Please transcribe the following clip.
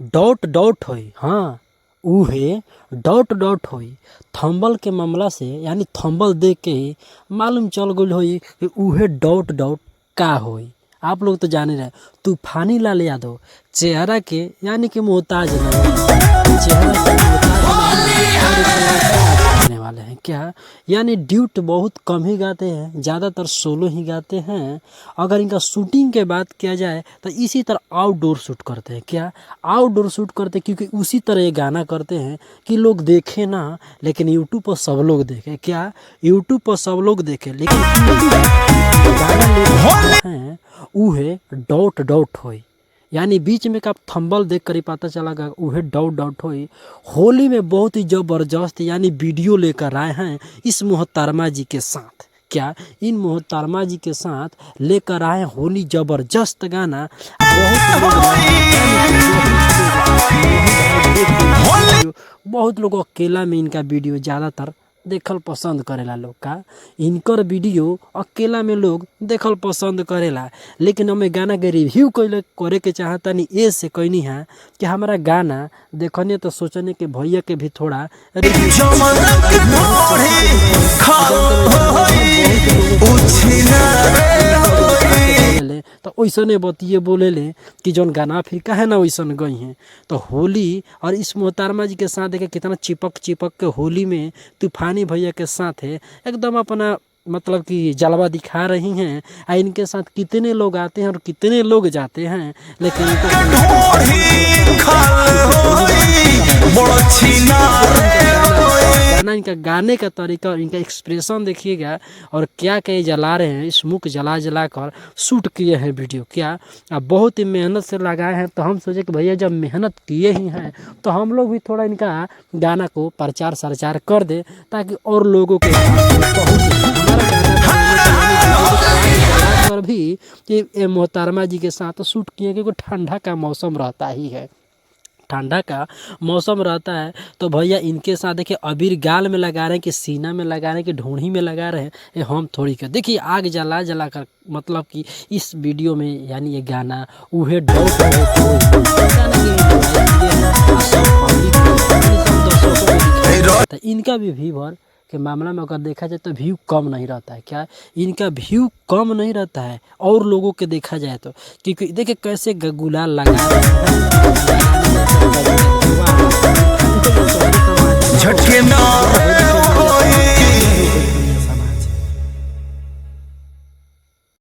Dot dot होई। हाँ, उहे डॉट डॉट होई। थंबल के मामला से यानी थंबल देख के ही मालूम चल गई होई कि उहे डॉट डॉट का होई। आप लोग तो जाने रहे तूफानी लाल यादव चेहरा के यानी कि मोहताज नहीं, चेहरा के मोहताज वाले हैं क्या, यानी ड्यूट बहुत कम ही गाते हैं, ज़्यादातर सोलो ही गाते हैं। अगर इनका शूटिंग के बात किया जाए तो इसी तरह आउटडोर शूट करते हैं क्या, आउटडोर शूट करते हैं क्योंकि उसी तरह ये गाना करते हैं कि लोग देखें ना, लेकिन यूट्यूब पर सब लोग देखें क्या, यूट्यूब पर सब लोग देखें लेकिन गाना हैं उहे डॉट डॉट होई। यानी बीच में का थंबल देख कर ही पता चला गा उहे डॉट डॉट होई। होली में बहुत ही ज़बरदस्त यानी वीडियो लेकर आए हैं इस मोहतरमा जी के साथ क्या, इन मोहतरमा जी के साथ लेकर आए होली ज़बरदस्त गाना। बहुत लोग अकेला में इनका वीडियो ज़्यादातर देखल पसंद करेला लोग का, इनकर वीडियो अकेला में लोग देखल पसंद करेला। लेकिन हमें गाना के रिव्यू करे के चाहता नहीं ए से कहनी है कि हमारा गाना देखने तो सोचने के भैया के भी थोड़ा तो वैसने बतिए बोले ले कि जौन गाना फिर काहे ना वैसन गई हैं। तो होली और इस मोहतरमा जी के साथ देखे कितना चिपक चिपक के होली में तूफानी भैया के साथ है एकदम अपना मतलब कि जलवा दिखा रही हैं। और इनके साथ कितने लोग आते हैं और कितने लोग जाते हैं, लेकिन गाना इनका गाने का तरीका और इनका एक्सप्रेशन देखिएगा और क्या क्या जला रहे हैं, स्मोक जला जला कर शूट किए हैं वीडियो क्या, अब बहुत ही मेहनत से लगाए हैं। तो हम सोचे कि भैया जब मेहनत किए ही हैं तो हम लोग भी थोड़ा इनका गाना को प्रचार सरचार कर दे ताकि और लोगों के पर भी ये मोहतरमा जी के साथ शूट किए क्योंकि ठंडा का मौसम रहता ही है, ठंडा का मौसम रहता है। तो भैया इनके साथ देखिए अबीर गाल में लगा रहे हैं कि सीना में लगा रहे हैं कि ढूंढी में लगा रहे हैं, ये हम थोड़ी कर देखिए आग जला जला कर मतलब कि इस वीडियो में यानी ये गाना उहे तो इनका भी व्यूअर के मामला में अगर देखा जाए तो व्यू कम नहीं रहता है क्या, इनका व्यू कम नहीं रहता है और लोगों के देखा जाए तो, क्योंकि देखिए कैसे गुलाल लगा रहे हैं।